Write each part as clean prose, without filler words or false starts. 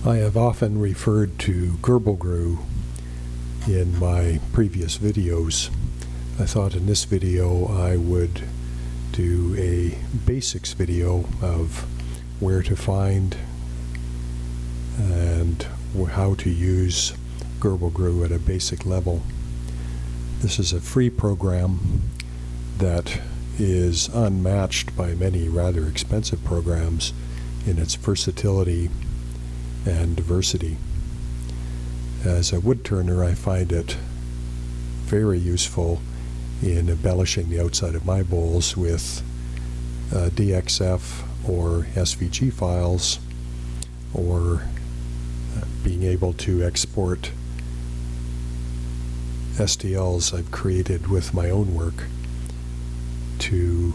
I have often referred to Gbrlgru in my previous videos. I thought in this video I would do a basics video of where to find and how to use Gbrlgru at a basic level. This is a free program that is unmatched by many rather expensive programs in its versatility and diversity. As a woodturner, I find it very useful in embellishing the outside of my bowls with DXF or SVG files, or being able to export STLs I've created with my own work to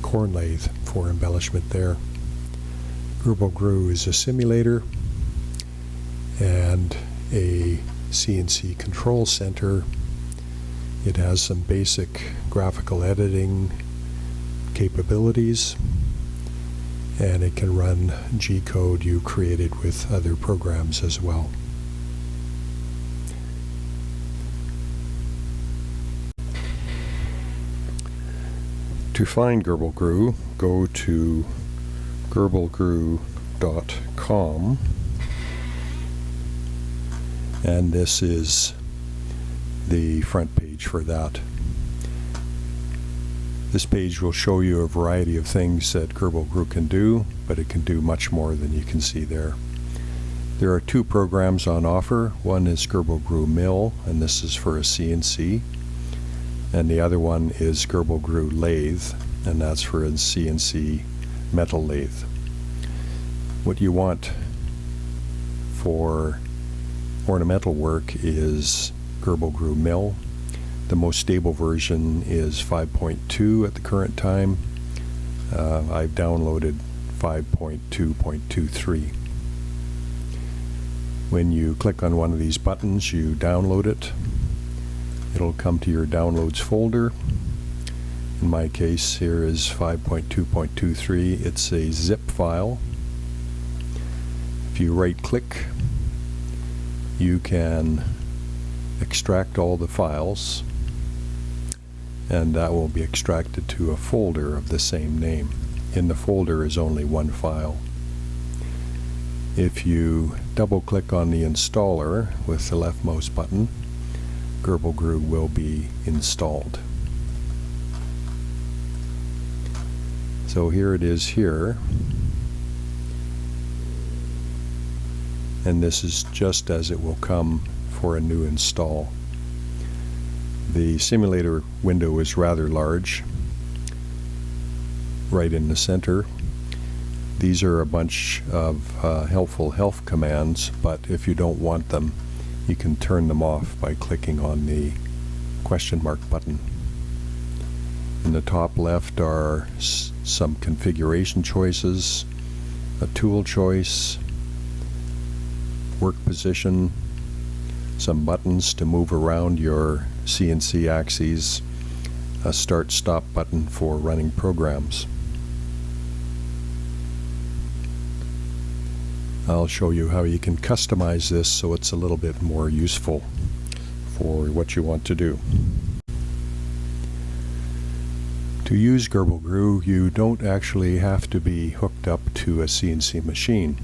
corn lathe for embellishment there. Gbrlgru is a simulator and a CNC control center. It has some basic graphical editing capabilities, and it can run G-code you created with other programs as well. To find Gbrlgru, go to Gbrlgru.com, and this is the front page for that. This page will show you a variety of things that Gbrlgru can do, but it can do much more than you can see there. There are two programs on offer. One is Gbrlgru Mill, and this is for a CNC. And the other one is Gbrlgru Lathe, and that's for a CNC metal lathe. What you want for ornamental work is Gbrlgru Mill. The most stable version is 5.2 at the current time. I've downloaded 5.2.23. When you click on one of these buttons, you download it. It'll come to your downloads folder. In my case, here is 5.2.23. It's a zip file. If you right-click, you can extract all the files, and that will be extracted to a folder of the same name. In the folder is only one file. If you double-click on the installer with the left mouse button, Gbrlgru will be installed. So here it is here, and this is just as it will come for a new install. The simulator window is rather large, right in the center. These are a bunch of helpful health commands, but if you don't want them, you can turn them off by clicking on the question mark button. In the top left are some configuration choices, a tool choice, work position, some buttons to move around your CNC axes, a start-stop button for running programs. I'll show you how you can customize this so it's a little bit more useful for what you want to do. To use Gbrlgru, you don't actually have to be hooked up to a CNC machine.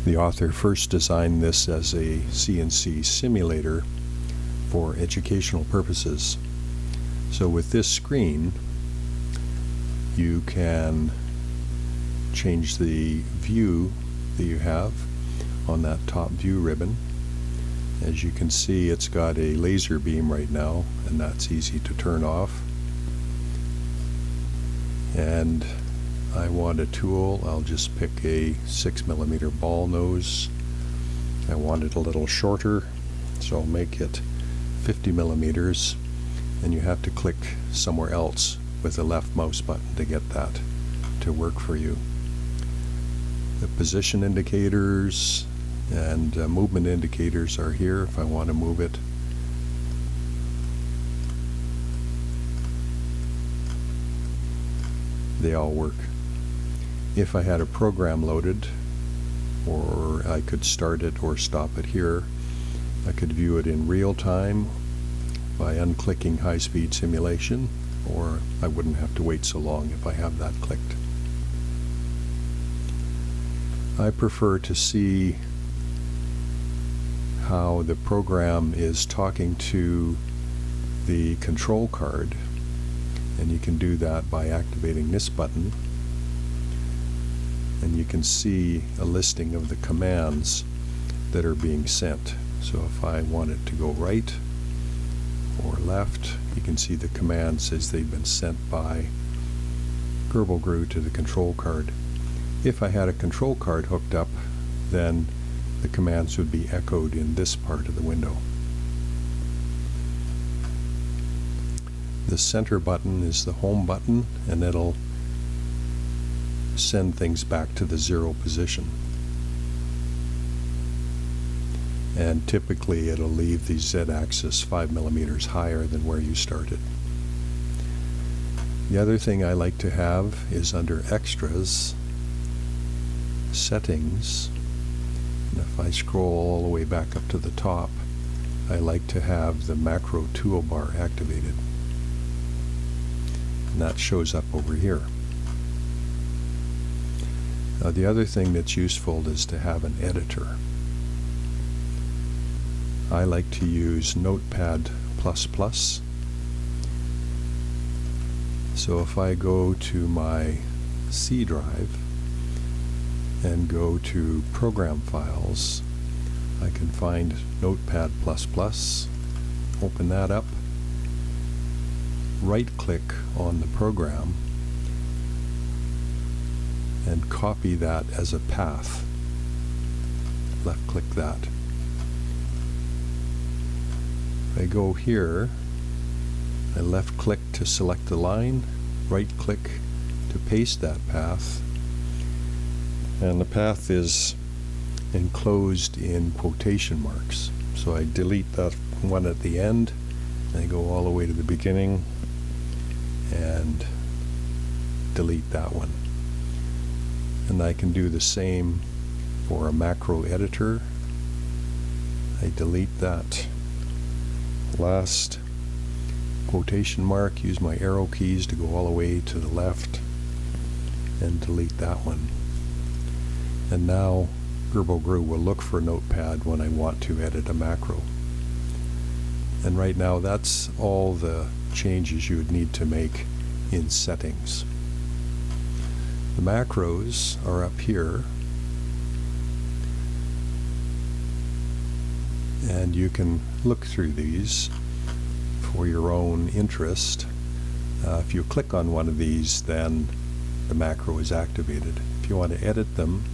The author first designed this as a CNC simulator for educational purposes. So with this screen, you can change the view that you have on that top view ribbon. As you can see, it's got a laser beam right now, and that's easy to turn off. And I want a tool. I'll just pick a 6mm ball nose. I want it a little shorter, so I'll make it 50mm, and you have to click somewhere else with the left mouse button to get that to work for you. The position indicators and movement indicators are here if I want to move it. They all work. If I had a program loaded, or I could start it or stop it here. I could view it in real time by unclicking high-speed simulation, or I wouldn't have to wait so long if I have that clicked. I prefer to see how the program is talking to the control card, and you can do that by activating this button, and you can see a listing of the commands that are being sent. So if I want it to go right or left, you can see the commands as they've been sent by Gbrlgru to the control card. If I had a control card hooked up, then the commands would be echoed in this part of the window. The center button is the home button, and it'll send things back to the 0 position. And typically it'll leave the Z-axis 5 millimeters higher than where you started. The other thing I like to have is under Extras, Settings, and if I scroll all the way back up to the top, I like to have the macro toolbar activated. And that shows up over here. Now the other thing that's useful is to have an editor. I like to use Notepad++. So if I go to my C drive and go to Program Files, I can find Notepad++, open that up, right-click on the program, and copy that as a path. Left-click that. I go here, I left-click to select the line, right-click to paste that path, and the path is enclosed in quotation marks. So I delete that one at the end, and I go all the way to the beginning and delete that one. And I can do the same for a macro editor. I delete that last quotation mark, use my arrow keys to go all the way to the left and delete that one. And now Gbrlgru will look for Notepad when I want to edit a macro. And right now that's all the changes you would need to make in settings. The macros are up here, and you can look through these for your own interest. If you click on one of these, then the macro is activated. If you want to edit them,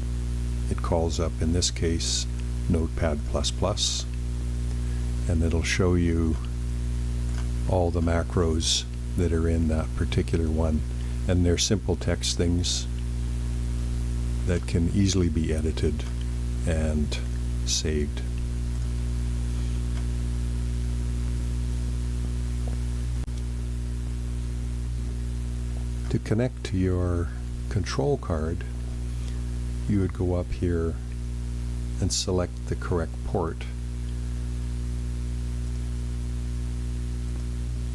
it calls up, in this case, Notepad++, and it'll show you all the macros that are in that particular one. And they're simple text things that can easily be edited and saved. To connect to your control card, you would go up here and select the correct port.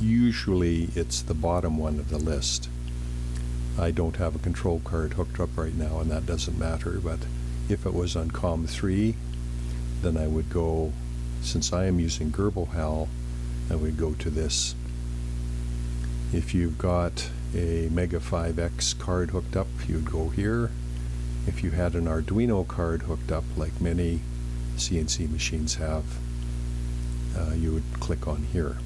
Usually it's the bottom one of the list. I don't have a control card hooked up right now, and that doesn't matter, but if it was on COM3, then I would go, since I am using Grbl, I would go to this. If you've got a Mega 5X card hooked up, you'd go here. If you had an Arduino card hooked up, like many CNC machines have, you would click on here.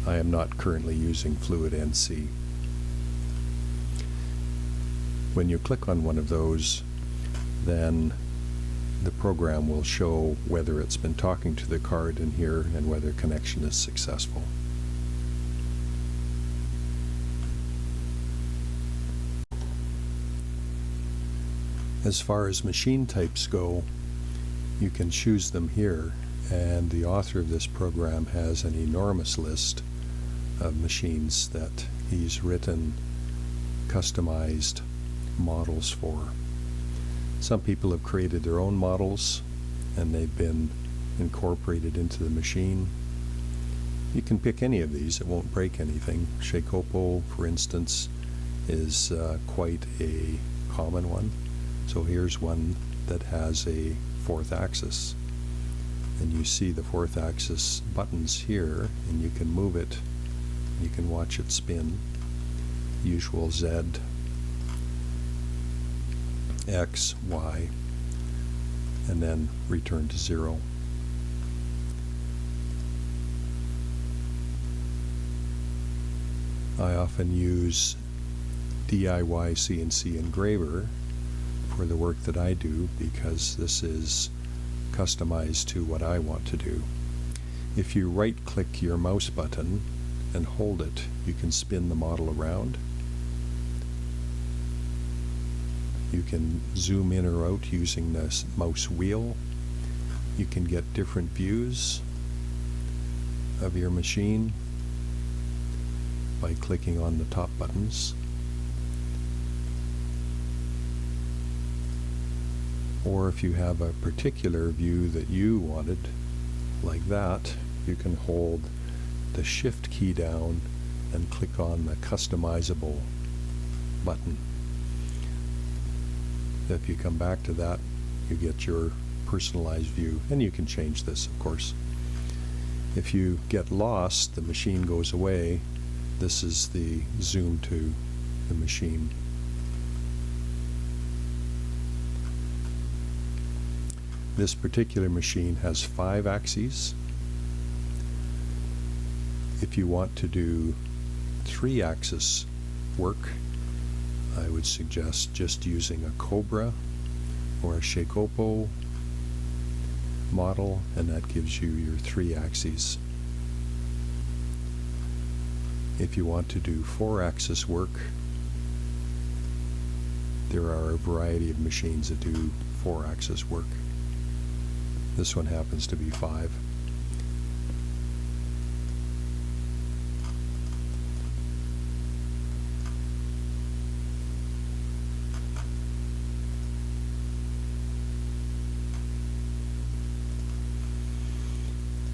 I am not currently using Fluid NC. When you click on one of those, then the program will show whether it's been talking to the card in here and whether connection is successful. As far as machine types go, you can choose them here, and the author of this program has an enormous list of machines that he's written customized models for. Some people have created their own models and they've been incorporated into the machine. You can pick any of these, it won't break anything. Shikopo, for instance, is quite a common one. So here's one that has a fourth axis. And you see the fourth axis buttons here, and you can move it. You can watch it spin. Usual Z, X, Y, and then return to 0. I often use DIY CNC engraver for the work that I do because this is customized to what I want to do. If you right-click your mouse button and hold it, you can spin the model around. You can zoom in or out using this mouse wheel. You can get different views of your machine by clicking on the top buttons. Or if you have a particular view that you wanted, like that, you can hold the Shift key down and click on the customizable button. If you come back to that, you get your personalized view, and you can change this, of course. If you get lost, the machine goes away. This is the zoom to the machine. This particular machine has 5 axes. If you want to do 3-axis work, I would suggest just using a Cobra or a Shikopo model, and that gives you your 3 axes. If you want to do 4-axis work, there are a variety of machines that do 4-axis work. This one happens to be 5.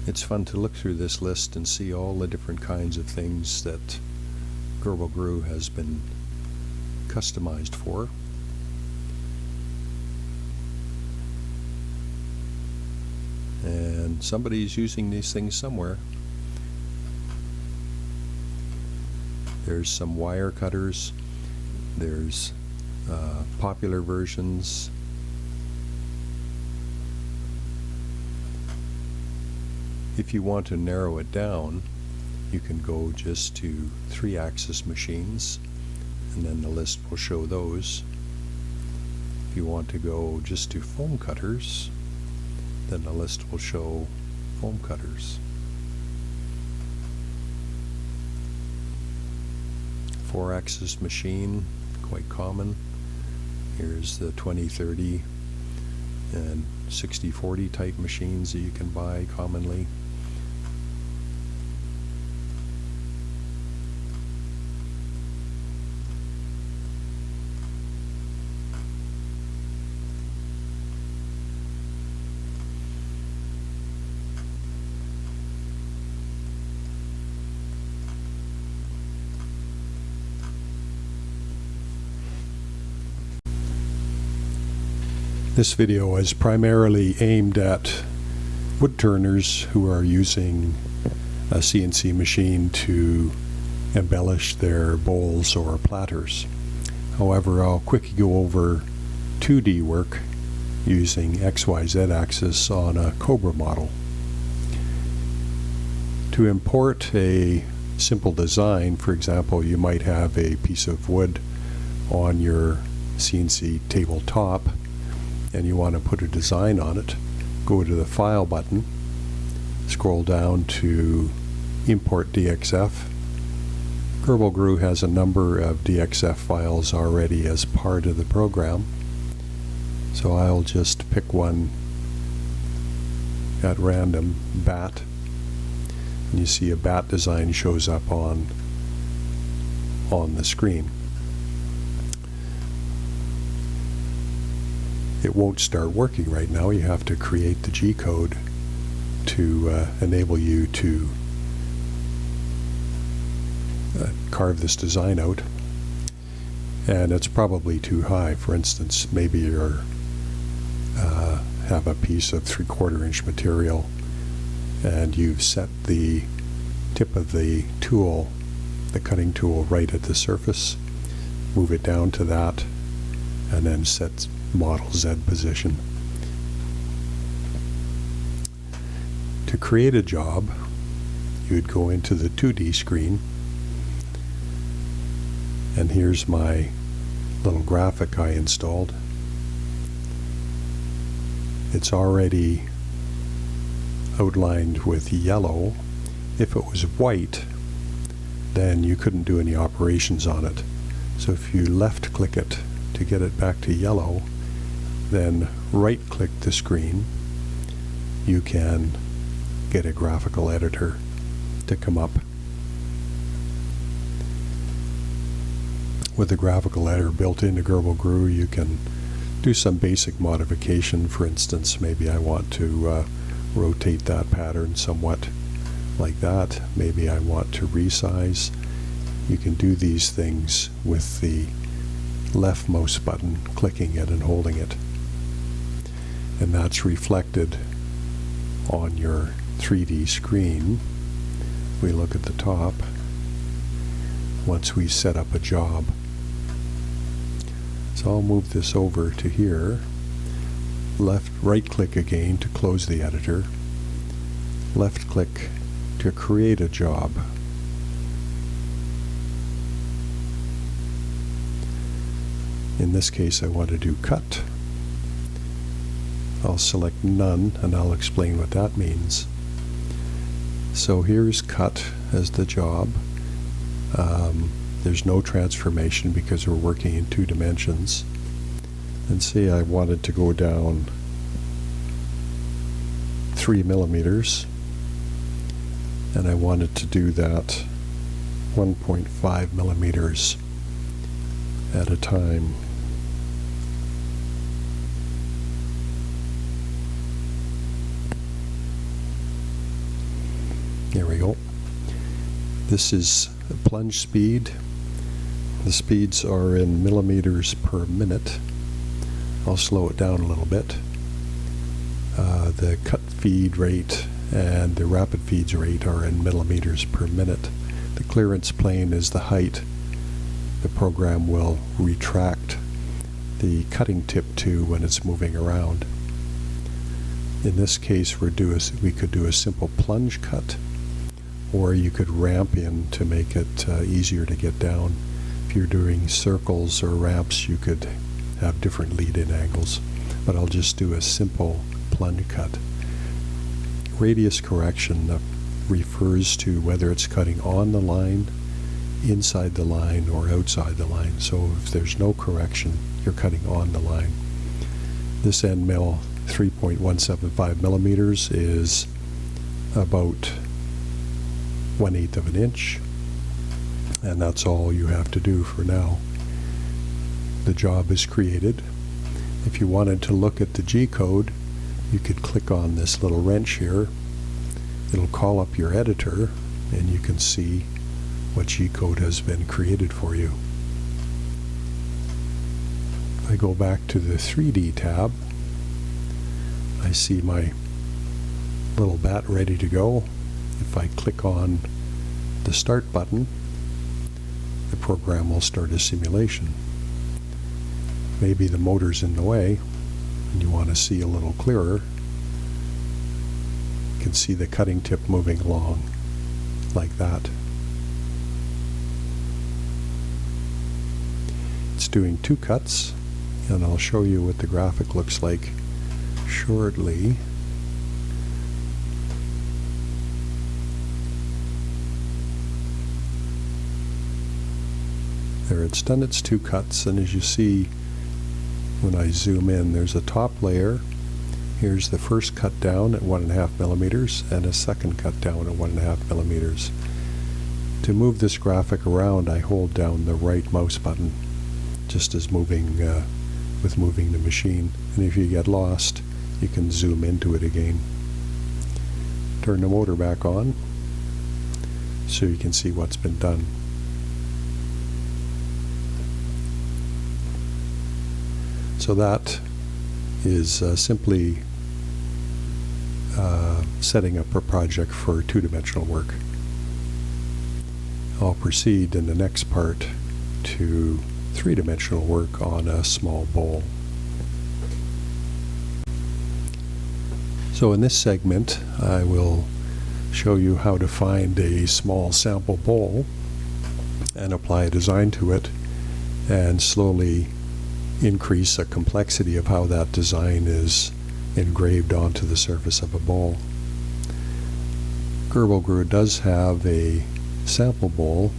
It's fun to look through this list and see all the different kinds of things that Gbrlgru has been customized for. And somebody's using these things somewhere. There's some wire cutters, there's popular versions. If you want to narrow it down, you can go just to 3-axis machines, and then the list will show those. If you want to go just to foam cutters, then the list will show foam cutters. 4-axis machine, quite common. Here's the 2030 and 6040 type machines that you can buy commonly. This video is primarily aimed at woodturners who are using a CNC machine to embellish their bowls or platters. However, I'll quickly go over 2D work using XYZ axis on a Cobra model. To import a simple design, for example, you might have a piece of wood on your CNC tabletop and you want to put a design on it. Go to the File button, scroll down to Import DXF. Gbrlgru has a number of DXF files already as part of the program, so I'll just pick one at random, bat, and you see a bat design shows up on the screen. it won't start working right now. You have to create the G-code to enable you to carve this design out. And it's probably too high. For instance, maybe you're have a piece of 3/4 inch material and you've set the tip of the tool, the cutting tool, right at the surface. Move it down to that and then set model Z position. To create a job, you'd go into the 2D screen, and here's my little graphic I installed. It's already outlined with yellow. If it was white, then you couldn't do any operations on it. So if you left click it to get it back to yellow, then right click the screen, you can get a graphical editor to come up. With the graphical editor built into Gbrlgru, you can do some basic modification. For instance, maybe I want to rotate that pattern somewhat like that. Maybe I want to resize. You can do these things with the left mouse button, clicking it and holding it. And that's reflected on your 3D screen. We look at the top once we set up a job. So I'll move this over to here. Right click again to close the editor. Left click to create a job. In this case, I want to do cut. I'll select none, and I'll explain what that means. So here's cut as the job. There's no transformation because we're working in 2 dimensions. And say I wanted to go down 3 millimeters, and I wanted to do that 1.5 millimeters at a time. There we go. This is plunge speed. The speeds are in millimeters per minute. I'll slow it down a little bit. The cut feed rate and the rapid feeds rate are in millimeters per minute. The clearance plane is the height the program will retract the cutting tip to when it's moving around. In this case, we could do a simple plunge cut, or you could ramp in to make it easier to get down. If you're doing circles or ramps, you could have different lead-in angles, but I'll just do a simple plunge cut. Radius correction refers to whether it's cutting on the line, inside the line, or outside the line. So if there's no correction, you're cutting on the line. This end mill, 3.175 millimeters, is about 1/8 of an inch, and that's all you have to do for now. The job is created. If you wanted to look at the G-code, you could click on this little wrench here. It'll call up your editor, and you can see what G-code has been created for you. If I go back to the 3D tab, I see my little bat ready to go. If I click on the Start button, the program will start a simulation. Maybe the motor's in the way and you want to see a little clearer. You can see the cutting tip moving along like that. It's doing 2 cuts, and I'll show you what the graphic looks like shortly. There, it's done its 2 cuts, and as you see when I zoom in, there's a top layer. Here's the first cut down at 1.5 millimeters and a second cut down at 1.5 millimeters. To move this graphic around, I hold down the right mouse button, just as moving with moving the machine. And if you get lost, you can zoom into it again. Turn the motor back on so you can see what's been done. So that is simply setting up a project for two-dimensional work. I'll proceed in the next part to three-dimensional work on a small bowl. So in this segment, I will show you how to find a small sample bowl and apply a design to it, and slowly increase the complexity of how that design is engraved onto the surface of a bowl. Gbrlgru does have a sample bowl.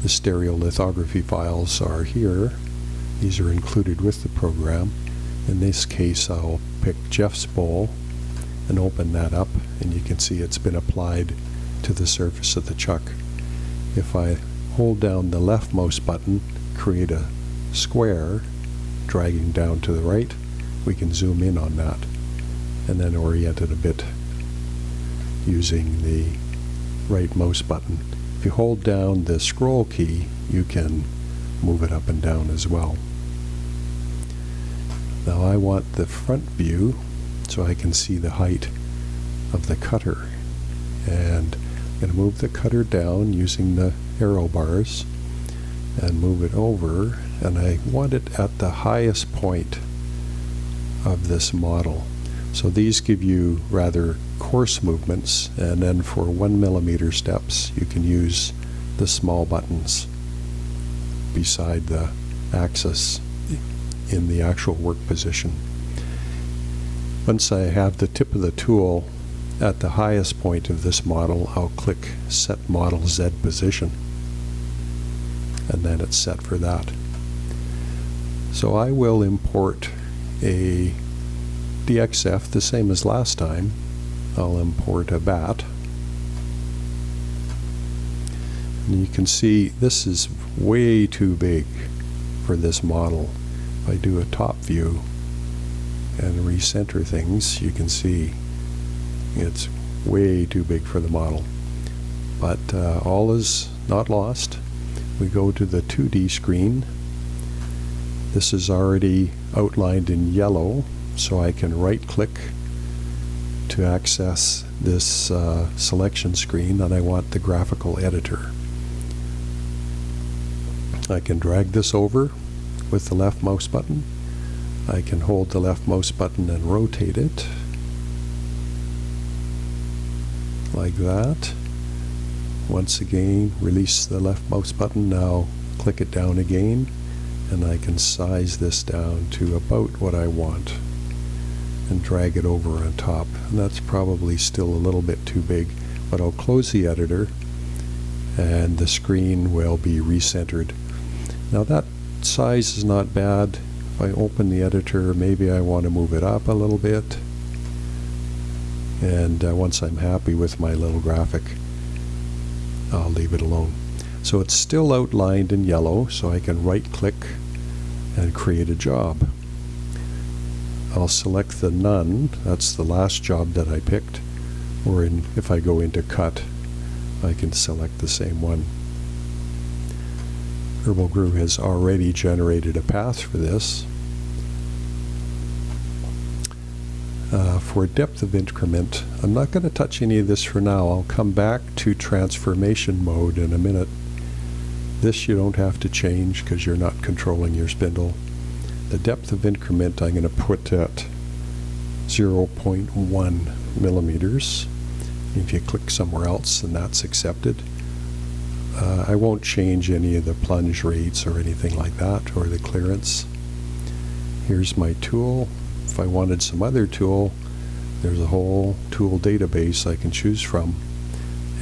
The stereolithography files are here. These are included with the program. In this case, I'll pick Jeff's bowl and open that up, and you can see it's been applied to the surface of the chuck. If I hold down the leftmost button, create a square, dragging down to the right, we can zoom in on that and then orient it a bit using the rightmost button. If you hold down the scroll key, you can move it up and down as well. Now I want the front view so I can see the height of the cutter, and I'm going to move the cutter down using the arrow bars and move it over, and I want it at the highest point of this model. So these give you rather coarse movements, and then for 1 millimeter steps you can use the small buttons beside the axis in the actual work position. Once I have the tip of the tool at the highest point of this model, I'll click Set Model Z Position, and then it's set for that. So I will import a DXF the same as last time. I'll import a bat, and you can see this is way too big for this model. If I do a top view and recenter things, you can see it's way too big for the model. But all is not lost. We go to the 2D screen. This is already outlined in yellow, so I can right-click to access this selection screen, and I want the graphical editor. I can drag this over with the leftmost button. I can hold the leftmost button and rotate it like that. Once again, release the leftmost button. Now click it down again, and I can size this down to about what I want and drag it over on top. And that's probably still a little bit too big, but I'll close the editor and the screen will be recentered. Now that size is not bad. If I open the editor, maybe I want to move it up a little bit, and once I'm happy with my little graphic, I'll leave it alone. So it's still outlined in yellow, so I can right-click and create a job. I'll select the none, that's the last job that I picked, or if I go into cut, I can select the same one. Gbrlgru has already generated a path for this. For depth of increment, I'm not going to touch any of this for now. I'll come back to transformation mode in a minute. This you don't have to change because you're not controlling your spindle. The depth of increment I'm going to put at 0.1 millimeters. If you click somewhere else, then that's accepted. I won't change any of the plunge rates or anything like that, or the clearance. Here's my tool. If I wanted some other tool, there's a whole tool database I can choose from.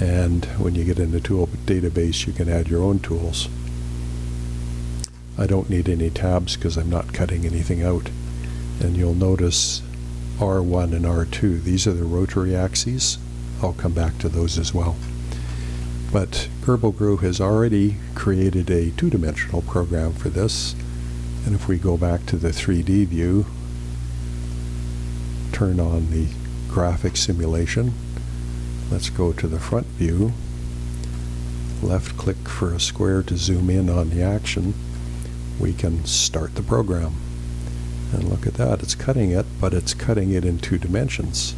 And when you get in the tool database, you can add your own tools. I don't need any tabs because I'm not cutting anything out. And you'll notice R1 and R2, these are the rotary axes. I'll come back to those as well. But Gbrlgru has already created a two-dimensional program for this, And if we go back to the 3D view, turn on the graphic simulation, let's go to the front view, left click for a square to zoom in on the action, we can start the program. And look at that, it's cutting it, but it's cutting it in 2 dimensions.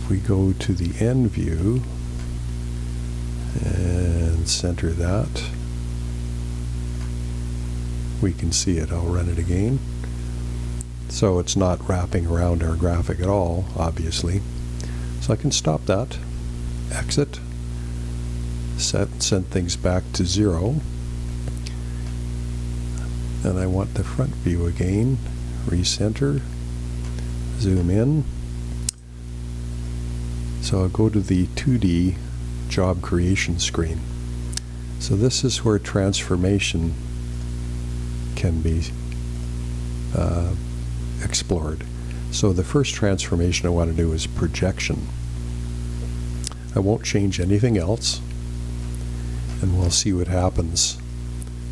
If we go to the end view and center that, we can see it. I'll run it again. So it's not wrapping around our graphic at all, obviously. So I can stop that, exit, send things back to 0. And I want the front view again, recenter, zoom in. So I'll go to the 2D job creation screen. So this is where transformation can be explored. So the first transformation I want to do is projection. I won't change anything else, and we'll see what happens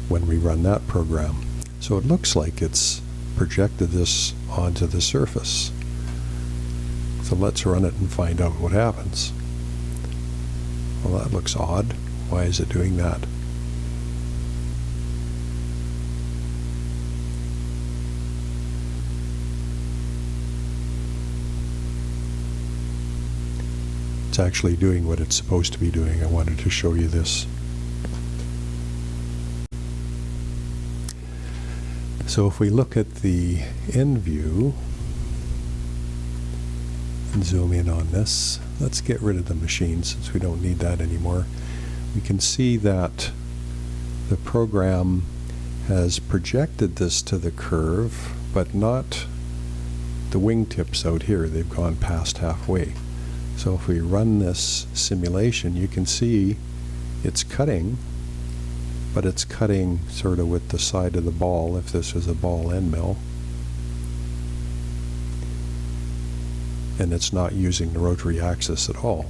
when we run that program. So it looks like it's projected this onto the surface. So let's run it and find out what happens. Well, that looks odd. Why is it doing that? It's actually doing what it's supposed to be doing. I wanted to show you this. So if we look at the end view and zoom in on this, let's get rid of the machine since we don't need that anymore. We can see that the program has projected this to the curve, but not the wingtips out here. They've gone past halfway. So if we run this simulation, you can see it's cutting, but it's cutting sort of with the side of the ball if this was a ball end mill. And it's not using the rotary axis at all.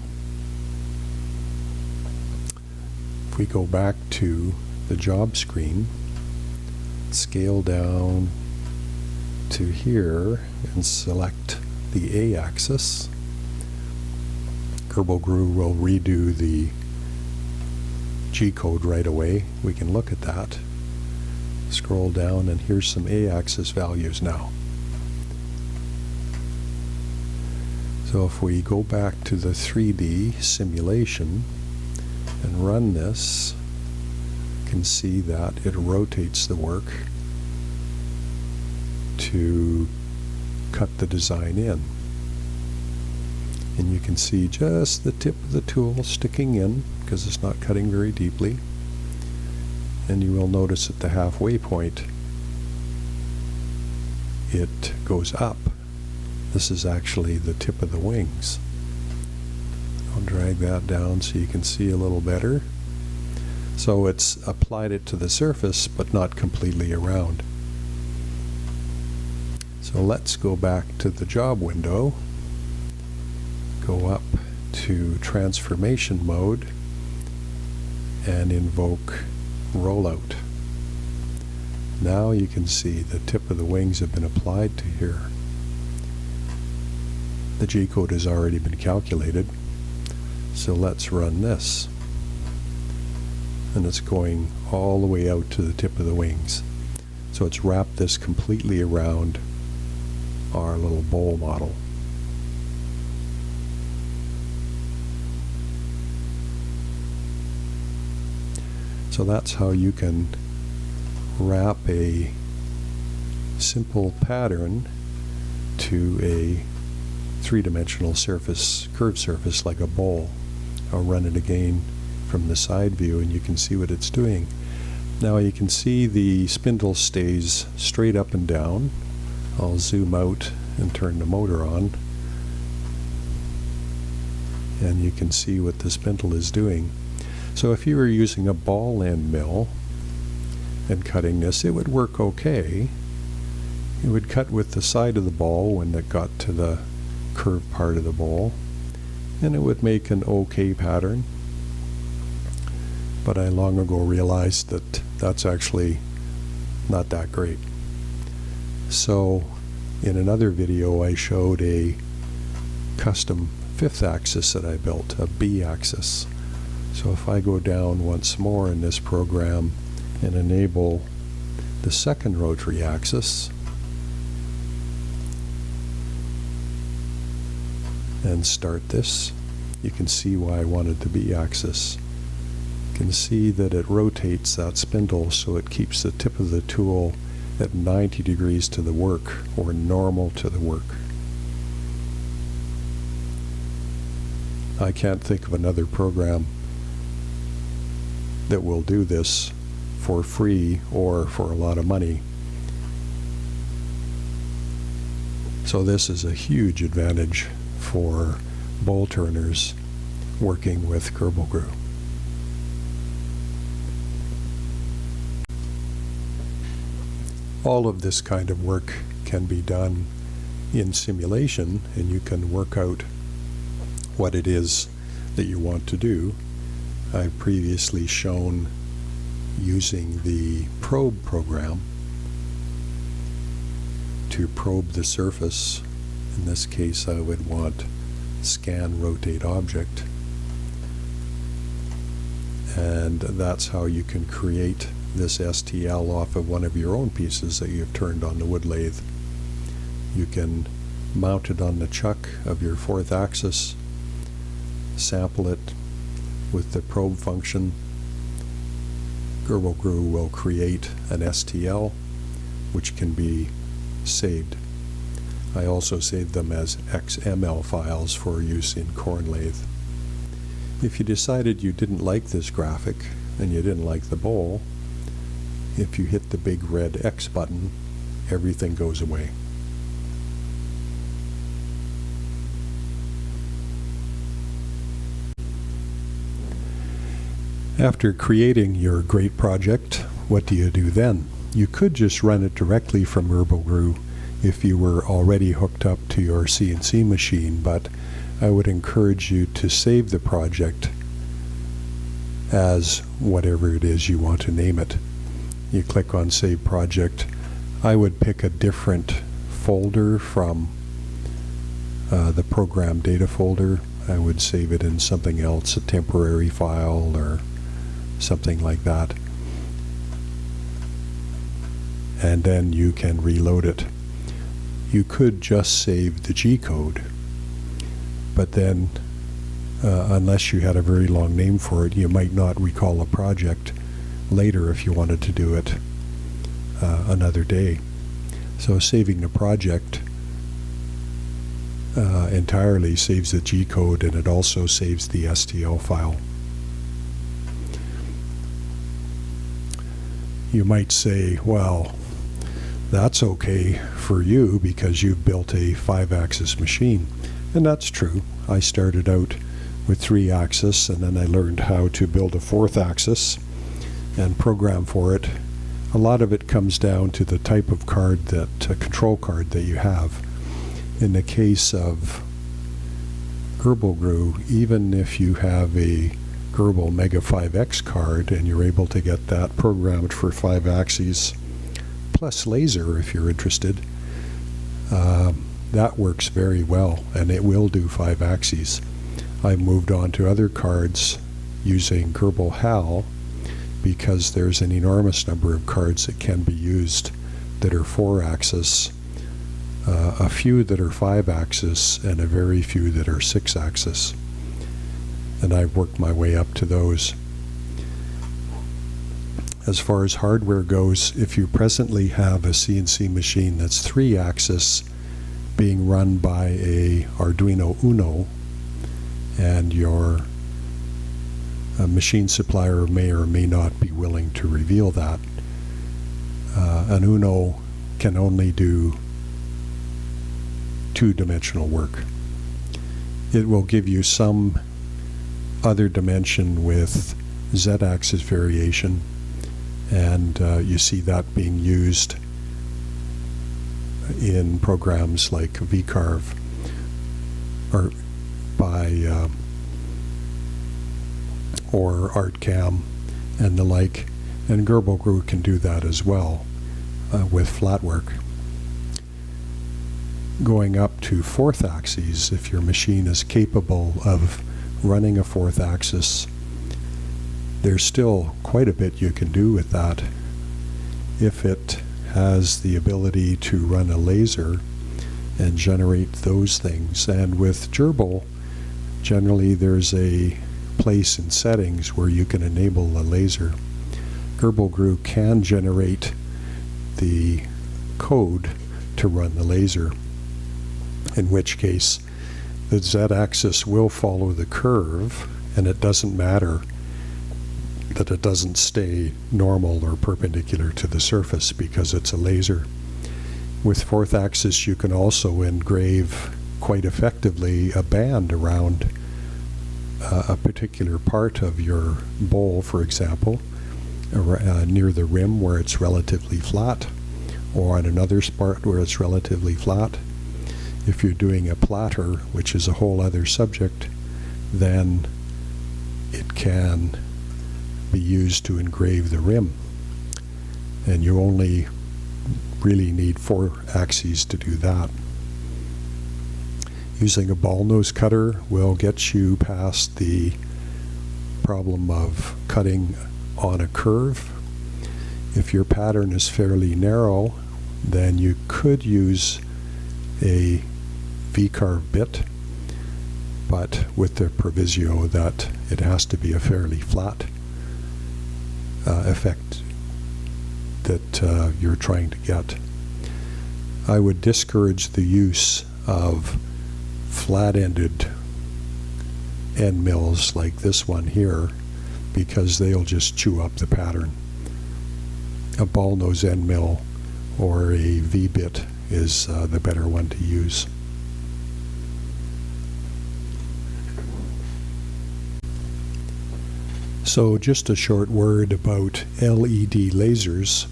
If we go back to the job screen, scale down to here and select the A axis, Gbrlgru will redo the G-code right away. We can look at that. Scroll down and here's some A-axis values now. So if we go back to the 3D simulation and run this, you can see that it rotates the work to cut the design in. And you can see just the tip of the tool sticking in because it's not cutting very deeply. And you will notice at the halfway point it goes up. This is actually the tip of the wings. I'll drag that down so you can see a little better. So it's applied it to the surface but not completely around. So let's go back to the job window. Go up to transformation mode and invoke rollout. Now you can see the tip of the wings have been applied to here. The G-code has already been calculated, so let's run this. And it's going all the way out to the tip of the wings. So it's wrapped this completely around our little bowl model. So that's how you can wrap a simple pattern to a three-dimensional surface, curved surface like a bowl. I'll run it again from the side view and you can see what it's doing. Now you can see the spindle stays straight up and down. I'll zoom out and turn the motor on and you can see what the spindle is doing. So if you were using a ball end mill and cutting this, it would work okay. It would cut with the side of the ball when it got to the curved part of the bowl, and it would make an okay pattern. But I long ago realized that that's actually not that great. So in another video I showed a custom fifth axis that I built, a B axis. So if I go down once more in this program and enable the second rotary axis and start this, you can see why I wanted the B axis. You can see that it rotates that spindle so it keeps the tip of the tool at 90 degrees to the work, or normal to the work. I can't think of another program that will do this for free or for a lot of money. So this is a huge advantage for Woodturners working with Gbrlgru. All of this kind of work can be done in simulation, and you can work out what it is that you want to do. I've previously shown using the probe program to probe the surface. In this case, I would want scan rotate object, and that's how you can create this STL off of one of your own pieces that you've turned on the wood lathe. You can mount it on the chuck of your fourth axis, sample it with the probe function. Gbrlgru will create an STL which can be saved. I also saved them as XML files for use in corn lathe. If you decided you didn't like this graphic and you didn't like the bowl, if you hit the big red X button, everything goes away. After creating your great project, what do you do then? You could just run it directly from Grbl if you were already hooked up to your CNC machine, but I would encourage you to save the project as whatever it is you want to name it. You click on Save Project. I would pick a different folder from the program data folder. I would save it in something else, a temporary file or something like that. And then you can reload it. You could just save the G code, but then unless you had a very long name for it, you might not recall a project later if you wanted to do it another day. So saving the project entirely saves the G code, and it also saves the STL file. You might say, well, that's okay for you because you've built a 5-axis machine. And that's true. I started out with 3-axis, and then I learned how to build a 4th axis and program for it. A lot of it comes down to the type of card, that control card that you have. In the case of Gbrlgru, even if you have a Grbl Mega 5X card and you're able to get that programmed for 5 axes plus laser if you're interested, that works very well, and it will do 5 axes. I've moved on to other cards using Grbl HAL because there's an enormous number of cards that can be used that are 4-axis, a few that are 5-axis, and a very few that are 6-axis. And I've worked my way up to those. As far as hardware goes, if you presently have a CNC machine that's 3-axis being run by a Arduino Uno, and your machine supplier may or may not be willing to reveal that, an Uno can only do 2-dimensional work. It will give you some other dimension with Z-axis variation, and you see that being used in programs like VCarve or or ArtCam and the like, and Gbrlgru can do that as well. with flat work. Going up to fourth axes, if your machine is capable of running a fourth axis, there's still quite a bit you can do with that. If it has the ability to run a laser and generate those things, and with Grbl, generally there's a place in settings where you can enable a laser. Gbrlgru can generate the code to run the laser, in which case the z-axis will follow the curve, and it doesn't matter that it doesn't stay normal or perpendicular to the surface because it's a laser. With fourth axis, you can also engrave quite effectively a band around a particular part of your bowl, for example, near the rim where it's relatively flat, or on another spot where it's relatively flat. If you're doing a platter, which is a whole other subject, then it can be used to engrave the rim. And you only really need 4 axes to do that. Using a ball nose cutter will get you past the problem of cutting on a curve. If your pattern is fairly narrow, then you could use a V-carve bit, but with the proviso that it has to be a fairly flat effect that you're trying to get. I would discourage the use of flat-ended end mills like this one here, because they'll just chew up the pattern. A ball nose end mill or a V-bit is the better one to use. So just a short word about LED lasers.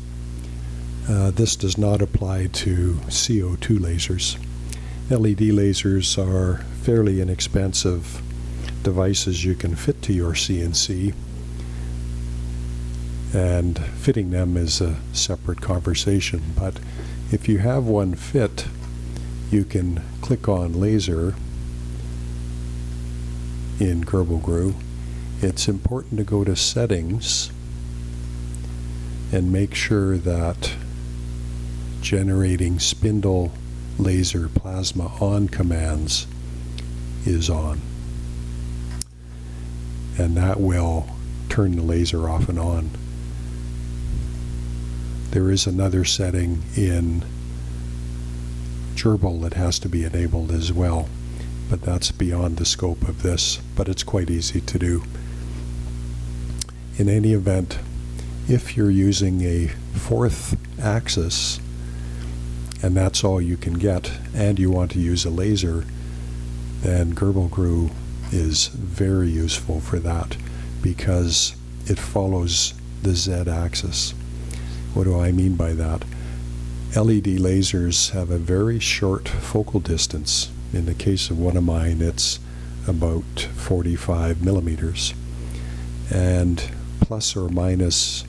This does not apply to CO2 lasers. LED lasers are fairly inexpensive devices you can fit to your CNC, and fitting them is a separate conversation. But if you have one fit, you can click on laser in Gbrlgru. It's important to go to settings and make sure that generating spindle laser plasma on commands is on, and that will turn the laser off and on. There is another setting in Grbl that has to be enabled as well, but that's beyond the scope of this, but it's quite easy to do. In any event, if you're using a fourth axis and that's all you can get, and you want to use a laser, then Gbrlgru is very useful for that because it follows the z-axis. What do I mean by that? LED lasers have a very short focal distance. In the case of one of mine, it's about 45 millimeters. And plus or minus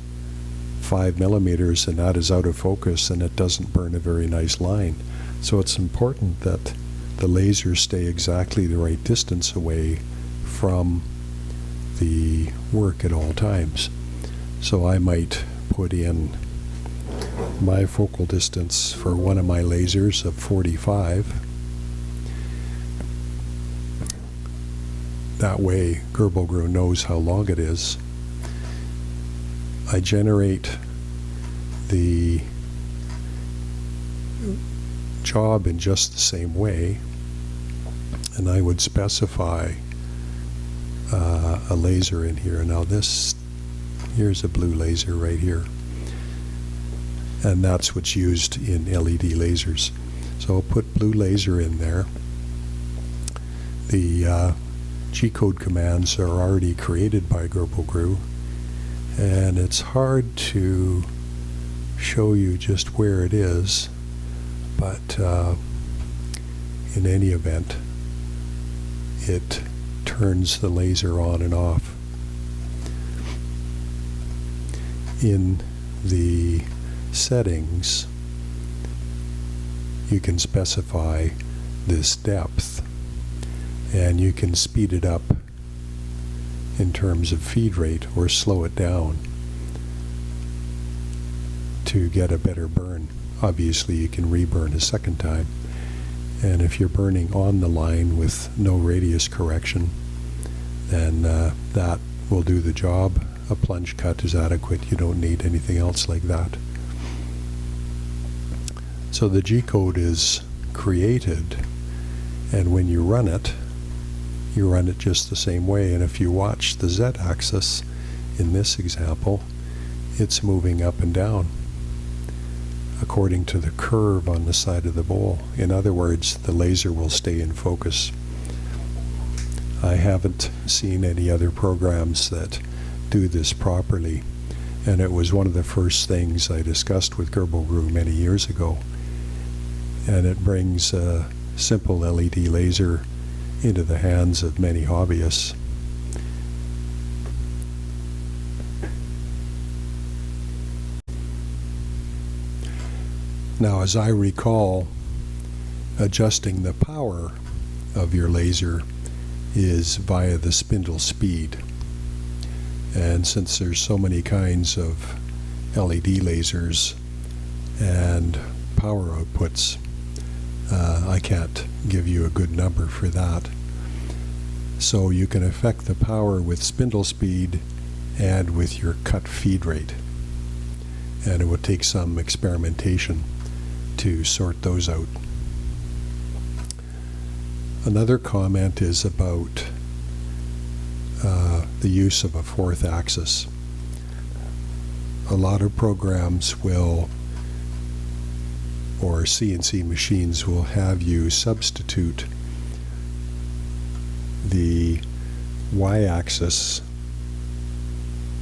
5 millimeters, and that is out of focus, and it doesn't burn a very nice line. So it's important that the lasers stay exactly the right distance away from the work at all times. So I might put in my focal distance for one of my lasers of 45. That way Gbrlgru knows how long it is. I generate the job in just the same way, and I would specify a laser in here. Now here's a blue laser right here, and that's what's used in LED lasers. So I'll put blue laser in there. The G-code commands are already created by Gbrlgru, and it's hard to show you just where it is, but in any event, it turns the laser on and off. In the settings, you can specify this depth, and you can speed it up in terms of feed rate or slow it down to get a better burn. Obviously you can reburn a second time, and if you're burning on the line with no radius correction, then that will do the job. A plunge cut is adequate. You don't need anything else like that. So the G-code is created, and when you run it just the same way. And if you watch the Z-axis in this example, it's moving up and down according to the curve on the side of the bowl. In other words, the laser will stay in focus. I haven't seen any other programs that do this properly, and it was one of the first things I discussed with Gbrlgru many years ago. And it brings a simple LED laser into the hands of many hobbyists. Now, as I recall, adjusting the power of your laser is via the spindle speed. And since there's so many kinds of LED lasers and power outputs, I can't give you a good number for that. So you can affect the power with spindle speed and with your cut feed rate. And it would take some experimentation to sort those out. Another comment is about the use of a fourth axis. A lot of programs will, or CNC machines will have you substitute the y-axis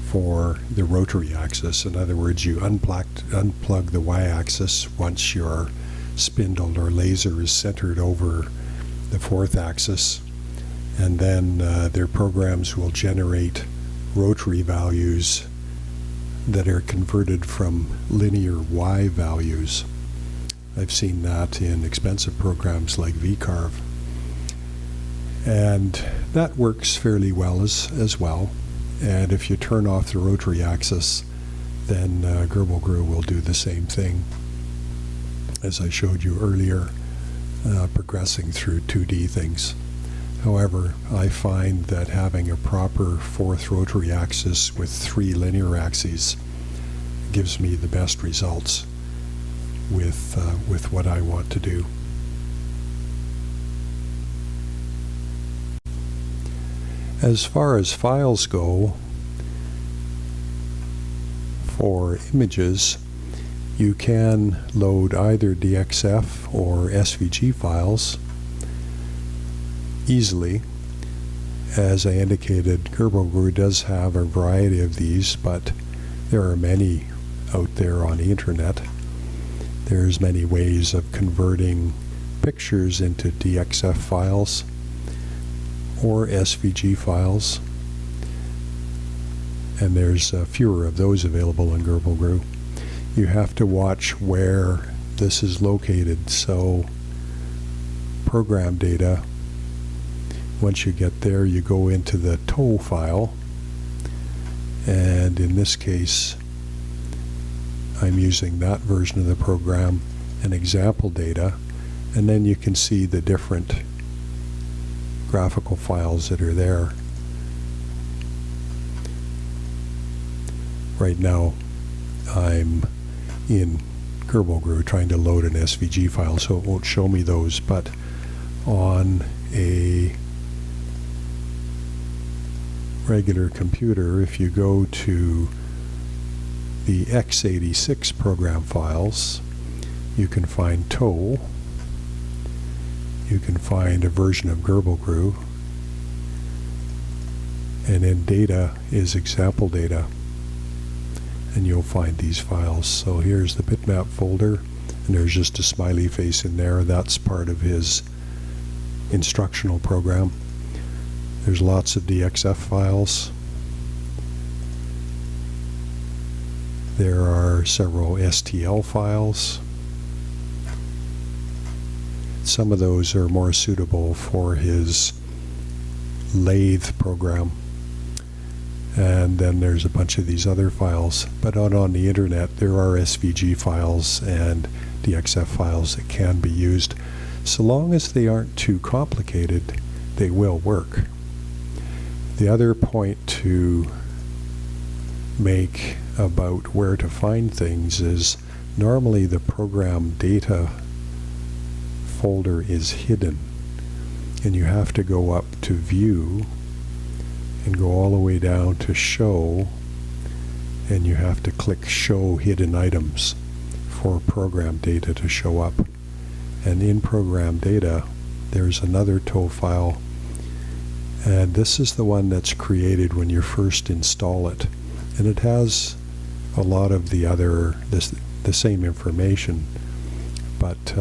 for the rotary axis. In other words, you unplug the y-axis once your spindle or laser is centered over the fourth axis, and then their programs will generate rotary values that are converted from linear y values. I've seen that in expensive programs like VCarve, and that works fairly well as well. And if you turn off the rotary axis, then Gbrlgru will do the same thing, as I showed you earlier, progressing through 2D things. However, I find that having a proper fourth rotary axis with 3 linear axes gives me the best results with what I want to do. As far as files go, for images, you can load either DXF or SVG files easily. As I indicated, Gbrlgru does have a variety of these, but there are many out there on the internet. There's many ways of converting pictures into DXF files or SVG files, and there's fewer of those available in Gbrlgru. You have to watch where this is located. So program data, once you get there, you go into the TOW file, and in this case I'm using that version of the program, and example data, and then you can see the different graphical files that are there. Right now I'm in Grbl trying to load an SVG file, so it won't show me those, but on a regular computer, if you go to the x86 program files, you can find TOW, you can find a version of Grbl, and then data is example data, and you'll find these files. So here's the bitmap folder, and there's just a smiley face in there. That's part of his instructional program. There's lots of DXF files, There are several STL files. Some of those are more suitable for his lathe program. And then there's a bunch of these other files. But out on the internet, there are SVG files and DXF files that can be used. So long as they aren't too complicated, they will work. The other point to make about where to find things is normally the program data folder is hidden, and you have to go up to View and go all the way down to Show, and you have to click Show Hidden Items for program data to show up. And in program data there's another TOE file, and this is the one that's created when you first install it, and it has a lot of the other the same information, but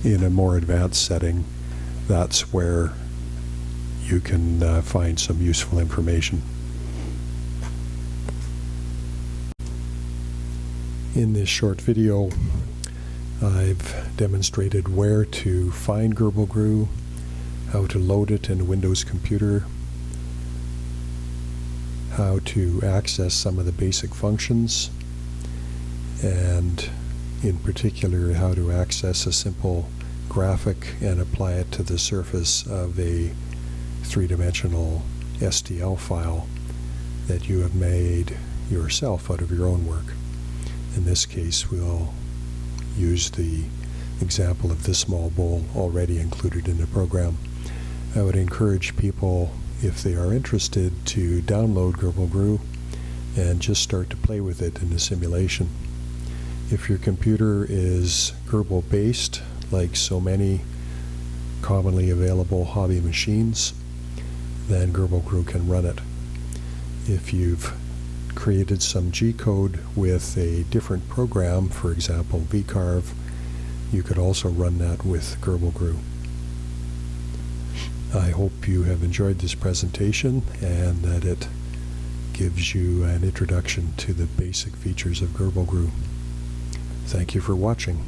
in a more advanced setting, that's where you can find some useful information. In this short video, I've demonstrated where to find Gbrlgru, how to load it in a Windows computer, how to access some of the basic functions, and in particular how to access a simple graphic and apply it to the surface of a three-dimensional STL file that you have made yourself out of your own work. In this case, we'll use the example of this small bowl already included in the program. I would encourage people, if they are interested, to download Gbrlgru and just start to play with it in the simulation. If your computer is Grbl based, like so many commonly available hobby machines, then Gbrlgru can run it. If you've created some G-code with a different program, for example vcarve, you could also run that with Gbrlgru. I hope you have enjoyed this presentation and that it gives you an introduction to the basic features of Gbrlgru. Thank you for watching.